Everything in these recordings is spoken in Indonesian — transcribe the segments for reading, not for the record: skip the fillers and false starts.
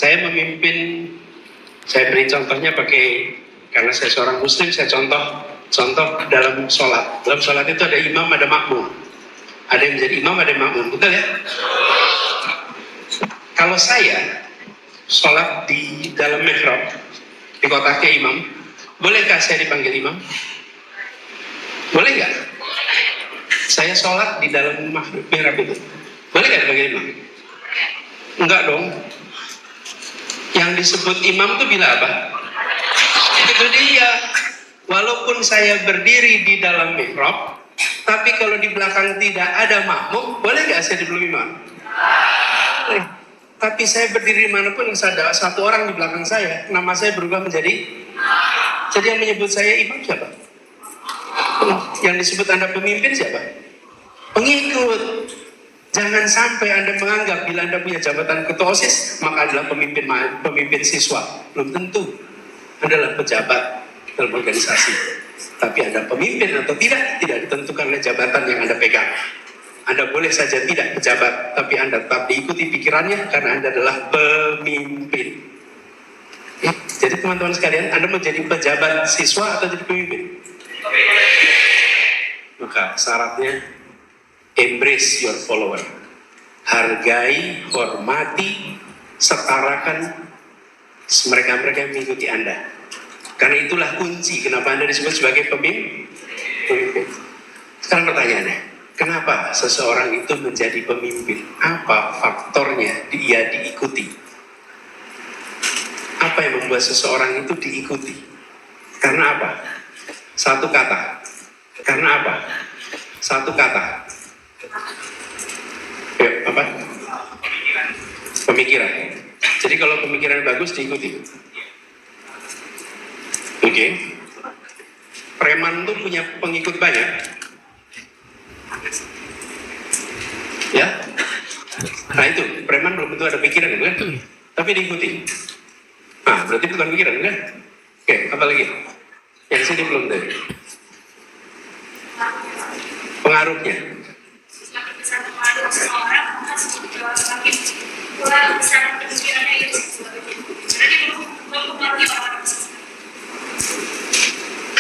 Saya memimpin, saya beri contohnya karena saya seorang muslim, saya contoh dalam sholat. Dalam sholat itu ada imam, ada makmum. Ada yang menjadi imam, ada yang makmum, betul ya? Kalau saya sholat di dalam mihrab, di kotaknya imam, bolehkah saya dipanggil imam? Boleh nggak? Saya sholat di dalam mihrab itu, boleh nggak dipanggil imam? Enggak dong. Yang disebut imam itu bila apa? Itu dia. Walaupun saya berdiri di dalam mihrab, tapi kalau di belakang tidak ada makmum, boleh nggak saya dibelum imam? Boleh. Tapi saya berdiri dimanapun, ada satu orang di belakang saya, nama saya berubah menjadi. Jadi yang menyebut saya imam siapa? Yang disebut Anda pemimpin siapa? Pengikut. Jangan sampai Anda menganggap bila Anda punya jabatan ketua OSIS, maka adalah pemimpin siswa. Belum tentu. Anda adalah pejabat dalam organisasi. Tapi Anda pemimpin atau tidak ditentukan oleh jabatan yang Anda pegang. Anda boleh saja tidak pejabat, tapi Anda tetap diikuti pikirannya karena Anda adalah pemimpin. Jadi teman-teman sekalian, Anda mau jadi pejabat siswa atau jadi pemimpin? Maka syaratnya, embrace your follower. Hargai, hormati, setarakan mereka-mereka yang mengikuti Anda. Karena itulah kunci kenapa Anda disebut sebagai pemimpin. Sekarang pertanyaannya, kenapa seseorang itu menjadi pemimpin? Apa faktornya dia diikuti? Apa yang membuat seseorang itu diikuti? Karena apa? Satu kata. Karena apa? Satu kata. Apa? Pemikiran. Jadi kalau pemikiran bagus diikuti. Oke. Preman tuh punya pengikut banyak. Ya. Nah itu, preman belum tentu ada pikiran kan? Tapi diikuti. Nah, berarti bukan pikiran kan? Oke, apa lagi? Yang sini belum deh. Pengaruhnya.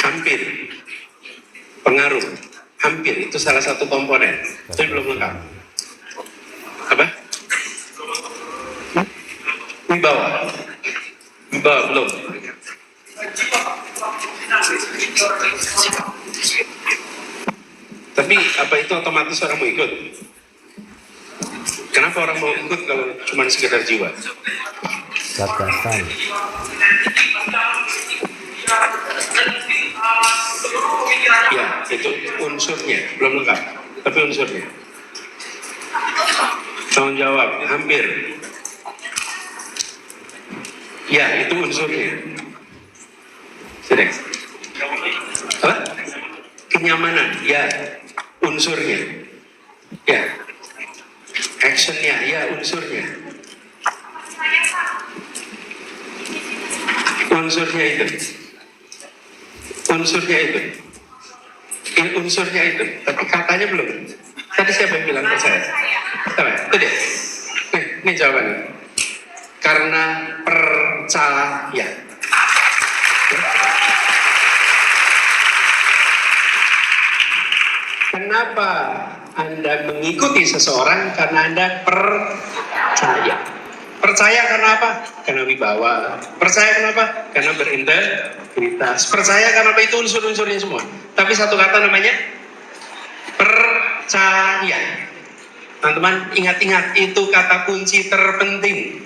Hampir. Pengaruh. Hampir. Itu salah satu komponen. Tapi belum lengkap. Apa? Wibawa. Wibawa belum. Tapi apa itu otomatis orang mau ikut? Kenapa orang mau ikut kalau cuma sekedar jiwa? Gagasan. Ya, itu unsurnya belum lengkap. Tapi unsurnya. Tanggung jawab, hampir. Ya, itu unsurnya. Sudah. Apa? Kenyamanan, ya, unsurnya. Ya. Actionnya, ya, unsurnya. Unsurnya itu. Unsurnya itu. Unsurnya itu. Tapi katanya belum. Tadi siapa yang bilang percaya? Sama, itu dia. Ini jawabannya. Karena percaya. Kenapa Anda mengikuti seseorang? Karena Anda percaya. Percaya karena apa? Karena wibawa. Percaya kenapa? Karena berintegritas. Percaya karena apa? Itu unsur-unsurnya semua. Tapi satu kata namanya percaya. Teman-teman ingat-ingat, itu kata kunci terpenting.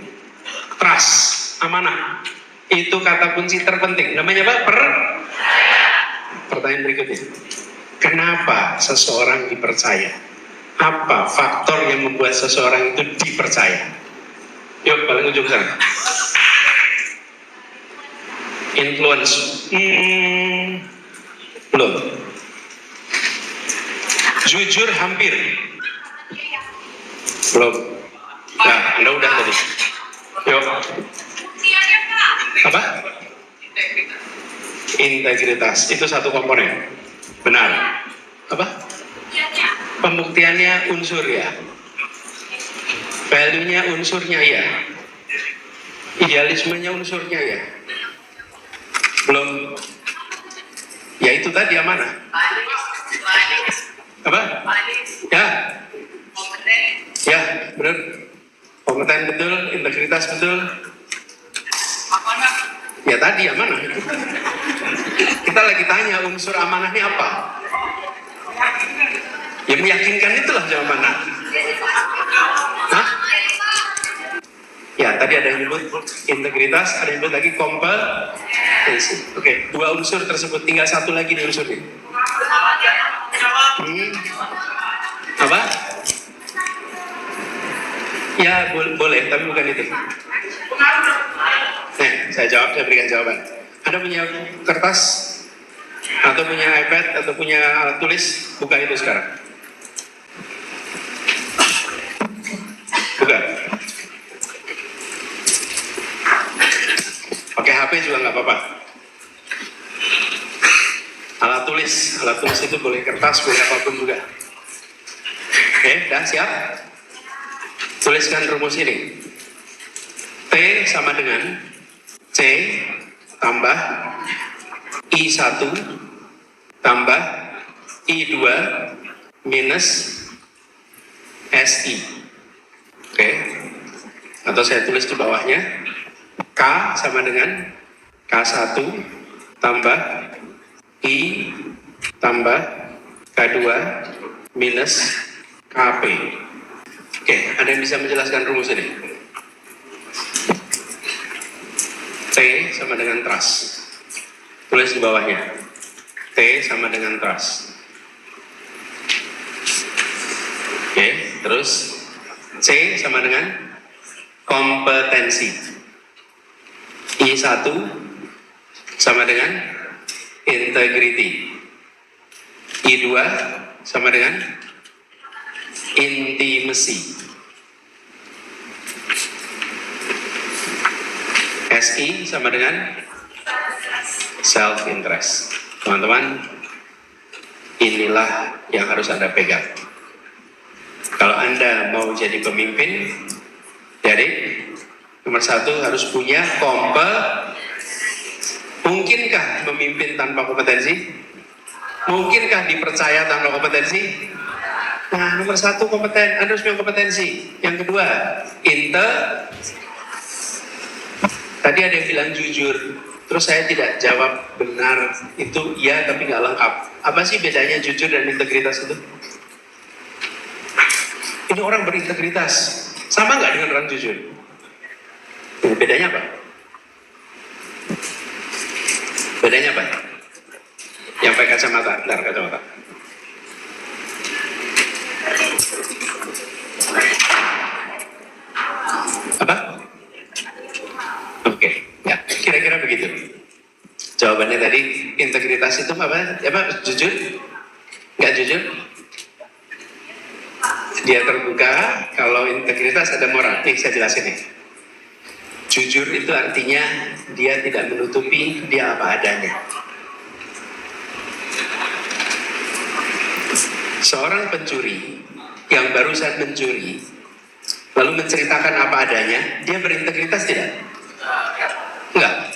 Trust, amanah. Itu kata kunci terpenting. Namanya apa? Pertanyaan berikutnya. Kenapa seseorang dipercaya? Apa faktor yang membuat seseorang itu dipercaya? Yuk, paling ujung sana. Influence. Belum. Jujur hampir. Belum. Nah, Anda udah tadi. Yuk. Apa? Integritas. Itu satu komponen. Benar. Apa? Pembuktiannya unsur ya. Value-nya unsurnya ya. Idealismenya unsurnya ya? Belum. Ya itu tadi amanah. Apa? Ya. Ya, benar. Kompeten betul, integritas betul. Ya tadi amanah itu. Kita lagi tanya unsur amanah ini apa? Ya meyakinkan itulah jawabannya. Hah? Ya tadi ada yang nyebut integritas, ada yang nyebut lagi kompetensi. Oke, dua unsur tersebut, tinggal satu lagi nih unsur ini. Apa? Ya boleh, tapi bukan itu. Saya berikan jawaban. Anda punya kertas atau punya iPad atau punya alat tulis, buka itu sekarang. Buka. Pakai HP juga nggak apa-apa. Alat tulis itu boleh kertas, boleh apapun juga. Oke, dah siap? Tuliskan rumus ini. T sama dengan C tambah I1 tambah I2 minus SI. Oke. Atau saya tulis di bawahnya. K sama dengan K1 tambah I tambah K2 minus KP. Oke, ada yang bisa menjelaskan rumus ini? T sama dengan trust. Tulis di bawahnya. T sama dengan trust. Oke, terus C sama dengan kompetensi. I1 sama dengan integrity. I2 sama dengan intimacy. SI sama dengan self interest. Teman-teman, inilah yang harus Anda pegang. Kalau Anda mau jadi pemimpin, jadi nomor satu harus punya Mungkinkah memimpin tanpa kompetensi? Mungkinkah dipercaya tanpa kompetensi? Nah, nomor satu kompeten, Anda harus punya kompetensi. Yang kedua, tadi ada yang bilang jujur, terus saya tidak jawab benar, itu iya tapi nggak lengkap. Apa sih bedanya jujur dan integritas itu? Ini orang berintegritas, sama nggak dengan orang jujur? Bedanya apa? Bedanya apa? Yang pakai kacamata, bentar kacamata. Apa? Oke, ya kira-kira begitu. Jawabannya tadi, integritas itu apa? Jujur? Nggak jujur? Dia terbuka. Kalau integritas ada moral. Nih saya jelasin nih. Jujur itu artinya dia tidak menutupi dia apa adanya. Seorang pencuri yang barusan mencuri lalu menceritakan apa adanya, dia berintegritas tidak? Enggak.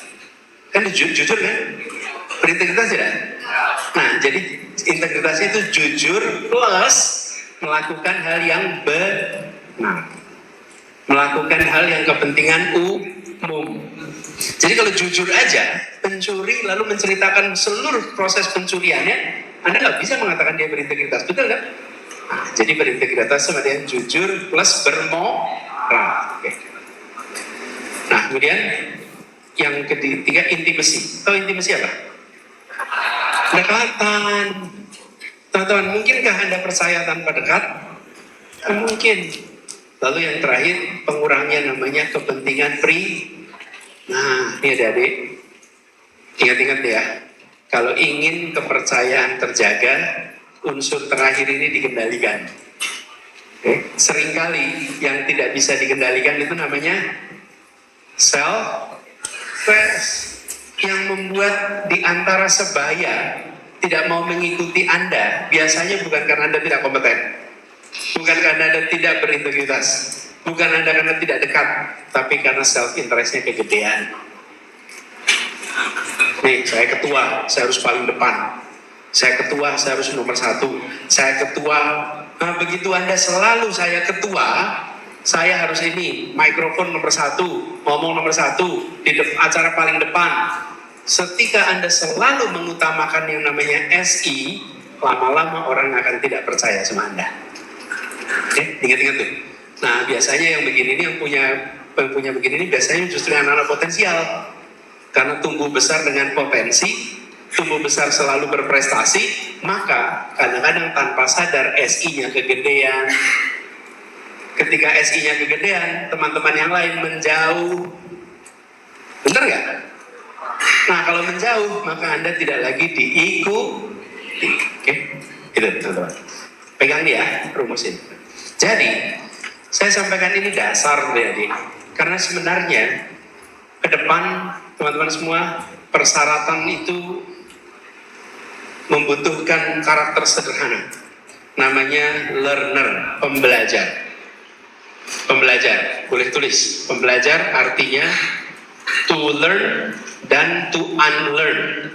Kan jujur kan? Berintegritas tidak? Nah, jadi integritas itu jujur plus melakukan hal yang benar. Melakukan hal yang kepentingan umum. Jadi kalau jujur aja, pencuri lalu menceritakan seluruh proses pencuriannya, Anda nggak bisa mengatakan dia berintegritas, betul kan? Nah, jadi berintegritas sama dia jujur plus bermoral. Oke. Nah, kemudian yang ketiga intimasi. Tahu intimasi apa? Dekatan. Teman-teman, mungkinkah Anda percaya tanpa dekat? Mungkin. Lalu yang terakhir, pengurangnya namanya kepentingan Nah, ini adik-adik, ingat-ingat ya, kalau ingin kepercayaan terjaga, unsur terakhir ini dikendalikan. Seringkali yang tidak bisa dikendalikan itu namanya self-interest, yang membuat di antara sebaya tidak mau mengikuti Anda, biasanya bukan karena Anda tidak kompeten, bukan karena Anda tidak berintegritas, Bukan Anda karena tidak dekat, tapi karena self interestnya kegedean. Nih, saya ketua, saya harus paling depan. Saya ketua, saya harus nomor 1. Saya ketua. Nah, begitu Anda selalu saya ketua, saya harus ini, mikrofon nomor 1, ngomong nomor 1, di acara paling depan. Ketika Anda selalu mengutamakan yang namanya SI, lama-lama orang akan tidak percaya sama Anda. Oke, ingat-ingat tuh. Nah, biasanya yang begini ini, yang punya begini ini biasanya justru anak-anak potensial. Karena tumbuh besar dengan potensi, tumbuh besar selalu berprestasi, maka kadang-kadang tanpa sadar SI-nya kegedean. Ketika SI-nya kegedean, teman-teman yang lain menjauh. Bener nggak? Nah, kalau menjauh, maka Anda tidak lagi diikuti. Oke, gitu teman-teman. Pegang dia, rumusin. Jadi, saya sampaikan ini dasar jadi, karena sebenarnya ke depan teman-teman semua, persyaratan itu membutuhkan karakter sederhana. Namanya learner, pembelajar. Pembelajar, boleh tulis. Pembelajar artinya to learn dan to unlearn.